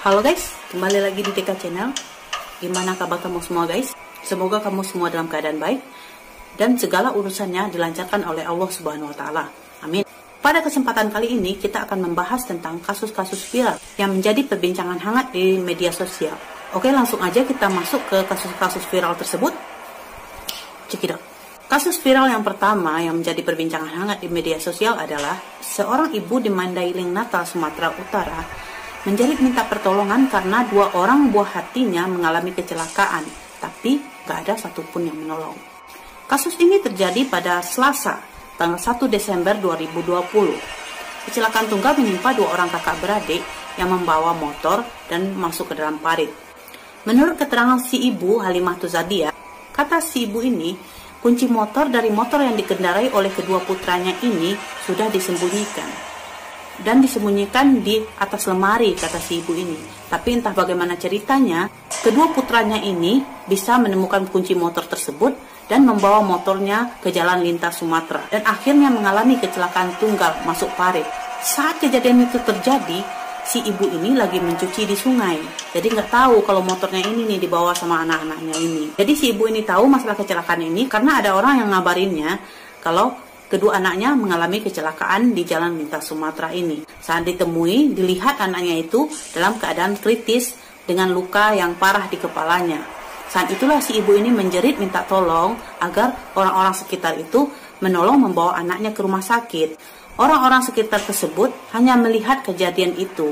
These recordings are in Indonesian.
Halo guys, kembali lagi di TK Channel. Gimana kabar kamu semua guys? Semoga kamu semua dalam keadaan baik dan segala urusannya dilancarkan oleh Allah Subhanahu wa Ta'ala. Amin. Pada kesempatan kali ini kita akan membahas tentang kasus-kasus viral yang menjadi perbincangan hangat di media sosial. Oke, langsung aja kita masuk ke kasus-kasus viral tersebut. Cekidot. Kasus viral yang pertama yang menjadi perbincangan hangat di media sosial adalah seorang ibu di Mandailing, Natal, Sumatera Utara menjerit minta pertolongan karena 2 orang buah hatinya mengalami kecelakaan, tapi gak ada satupun yang menolong. Kasus ini terjadi pada Selasa, tanggal 1 Desember 2020. Kecelakaan tunggal menimpa 2 orang kakak beradik yang membawa motor dan masuk ke dalam parit. Menurut keterangan si ibu Halimah Tuzadia, kata si ibu ini, kunci motor dari motor yang dikendarai oleh kedua putranya ini sudah disembunyikan. Dan disembunyikan di atas lemari, kata si ibu ini. Tapi entah bagaimana ceritanya, kedua putranya ini bisa menemukan kunci motor tersebut dan membawa motornya ke jalan lintas Sumatera. Dan akhirnya mengalami kecelakaan tunggal masuk parit. Saat kejadian itu terjadi, si ibu ini lagi mencuci di sungai. Jadi nggak tahu kalau motornya ini nih dibawa sama anak-anaknya ini. Jadi si ibu ini tahu masalah kecelakaan ini karena ada orang yang ngabarinnya kalau kedua anaknya mengalami kecelakaan di jalan lintas Sumatera ini. Saat ditemui, dilihat anaknya itu dalam keadaan kritis dengan luka yang parah di kepalanya. Saat itulah si ibu ini menjerit minta tolong agar orang-orang sekitar itu menolong membawa anaknya ke rumah sakit. Orang-orang sekitar tersebut hanya melihat kejadian itu.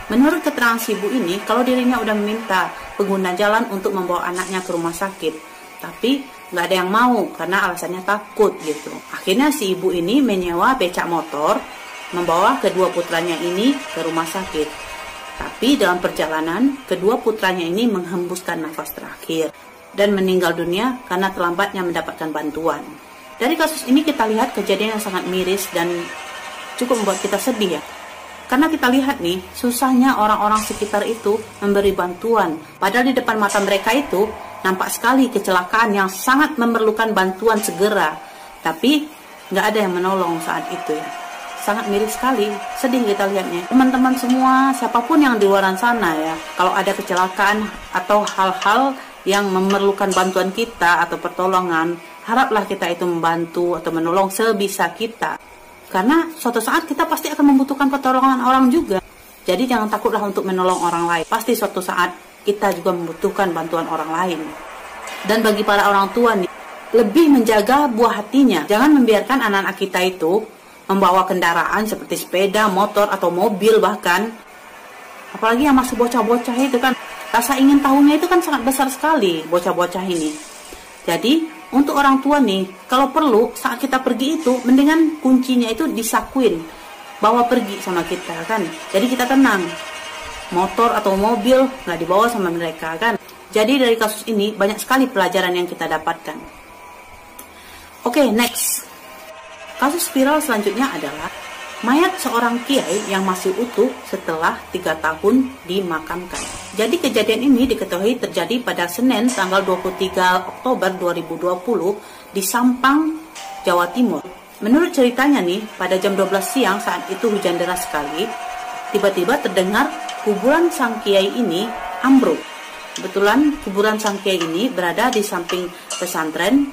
Menurut keterangan si ibu ini, kalau dirinya udah meminta pengguna jalan untuk membawa anaknya ke rumah sakit, tapi nggak ada yang mau karena alasannya takut gitu. Akhirnya si ibu ini menyewa becak motor membawa kedua putranya ini ke rumah sakit. Tapi dalam perjalanan kedua putranya ini menghembuskan nafas terakhir dan meninggal dunia karena terlambatnya mendapatkan bantuan. Dari kasus ini kita lihat kejadian yang sangat miris dan cukup membuat kita sedih ya. Karena kita lihat nih, susahnya orang-orang sekitar itu memberi bantuan. Padahal di depan mata mereka itu nampak sekali kecelakaan yang sangat memerlukan bantuan segera. Tapi nggak ada yang menolong saat itu ya. Sangat miris sekali, sedih kita lihatnya. Teman-teman semua, siapapun yang di luar sana ya, kalau ada kecelakaan atau hal-hal yang memerlukan bantuan kita atau pertolongan, haraplah kita itu membantu atau menolong sebisa kita. Karena suatu saat kita pasti akan membutuhkan pertolongan orang juga. Jadi jangan takutlah untuk menolong orang lain. Pasti suatu saat kita juga membutuhkan bantuan orang lain. Dan bagi para orang tua nih, lebih menjaga buah hatinya. Jangan membiarkan anak-anak kita itu membawa kendaraan seperti sepeda, motor, atau mobil bahkan. Apalagi yang masih bocah-bocah itu kan, rasa ingin tahunya itu kan sangat besar sekali bocah-bocah ini. Jadi untuk orang tua nih, kalau perlu saat kita pergi itu, mendingan kuncinya itu disakuin, bawa pergi sama kita kan. Jadi kita tenang, motor atau mobil nggak dibawa sama mereka kan. Jadi dari kasus ini banyak sekali pelajaran yang kita dapatkan. Oke, next. Kasus viral selanjutnya adalah mayat seorang kiai yang masih utuh setelah 3 tahun dimakamkan. Jadi kejadian ini diketahui terjadi pada Senin tanggal 23 Oktober 2020 di Sampang, Jawa Timur. Menurut ceritanya nih, pada jam 12 siang saat itu hujan deras sekali, tiba-tiba terdengar kuburan sang kiai ini ambruk. Kebetulan kuburan sang kiai ini berada di samping pesantren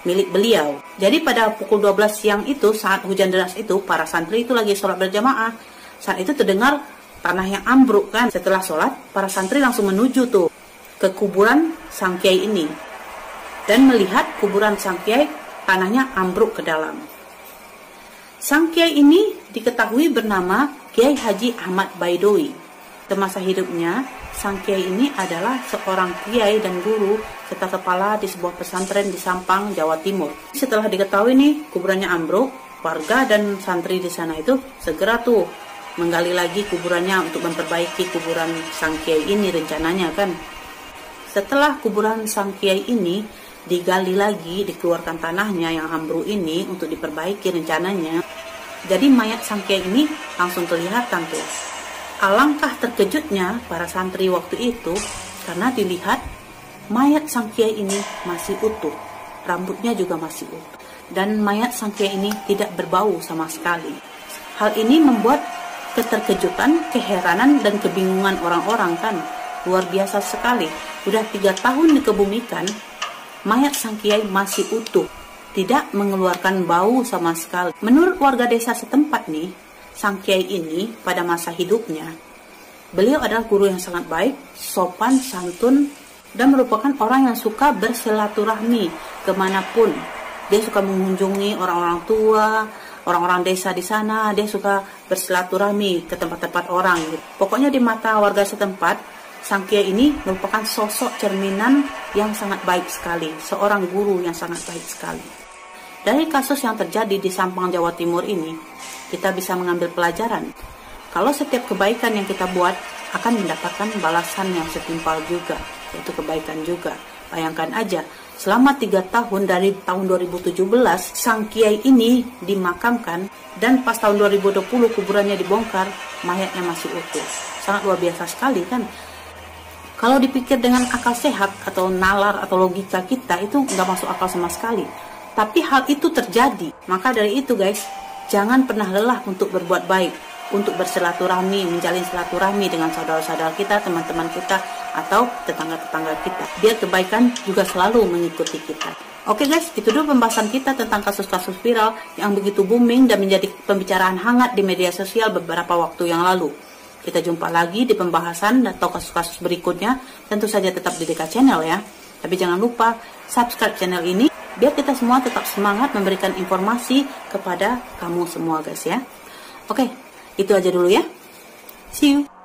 milik beliau. Jadi pada pukul 12 siang itu, saat hujan deras itu, para santri itu lagi sholat berjamaah. Saat itu terdengar tanah yang ambruk kan. Setelah sholat, para santri langsung menuju tuh ke kuburan sang kiai ini. Dan melihat kuburan sang kiai, tanahnya ambruk ke dalam. Sang kiai ini diketahui bernama Kiai Haji Ahmad Baidowi. Semasa hidupnya, sang kiai ini adalah seorang kiai dan guru serta kepala di sebuah pesantren di Sampang, Jawa Timur. Setelah diketahui nih kuburannya ambruk, warga dan santri di sana itu segera tuh menggali lagi kuburannya untuk memperbaiki kuburan sang kiai ini rencananya kan. Setelah kuburan sang kiai ini digali lagi, dikeluarkan tanahnya yang ambruk ini untuk diperbaiki rencananya. Jadi mayat sang kiai ini langsung kelihatan tuh. Alangkah terkejutnya para santri waktu itu karena dilihat mayat sang kiai ini masih utuh, rambutnya juga masih utuh, dan mayat sang kiai ini tidak berbau sama sekali. Hal ini membuat keterkejutan, keheranan, dan kebingungan orang-orang kan. Luar biasa sekali. Udah 3 tahun dikebumikan, mayat sang kiai masih utuh, tidak mengeluarkan bau sama sekali. Menurut warga desa setempat nih, sang kiai ini pada masa hidupnya, beliau adalah guru yang sangat baik, sopan, santun, dan merupakan orang yang suka bersilaturahmi kemanapun. Dia suka mengunjungi orang-orang tua, orang-orang desa di sana. Dia suka bersilaturahmi ke tempat-tempat orang gitu. Pokoknya di mata warga setempat, sang kiai ini merupakan sosok cerminan yang sangat baik sekali, seorang guru yang sangat baik sekali. Dari kasus yang terjadi di Sampang, Jawa Timur ini, kita bisa mengambil pelajaran kalau setiap kebaikan yang kita buat akan mendapatkan balasan yang setimpal juga, yaitu kebaikan juga. Bayangkan aja, selama 3 tahun dari tahun 2017, sang kiai ini dimakamkan, dan pas tahun 2020 kuburannya dibongkar, mayatnya masih utuh. Sangat luar biasa sekali kan. Kalau dipikir dengan akal sehat atau nalar atau logika kita, itu nggak masuk akal sama sekali. Tapi hal itu terjadi. Maka dari itu guys, jangan pernah lelah untuk berbuat baik, untuk bersilaturahmi, menjalin silaturahmi dengan saudara-saudara kita, teman-teman kita, atau tetangga-tetangga kita. Biar kebaikan juga selalu mengikuti kita. Oke guys, itu dulu pembahasan kita tentang kasus-kasus viral yang begitu booming dan menjadi pembicaraan hangat di media sosial beberapa waktu yang lalu. Kita jumpa lagi di pembahasan atau kasus-kasus berikutnya. Tentu saja tetap di DK Channel ya. Tapi jangan lupa subscribe channel ini, biar kita semua tetap semangat memberikan informasi kepada kamu semua guys ya. Oke, itu aja dulu ya. See you.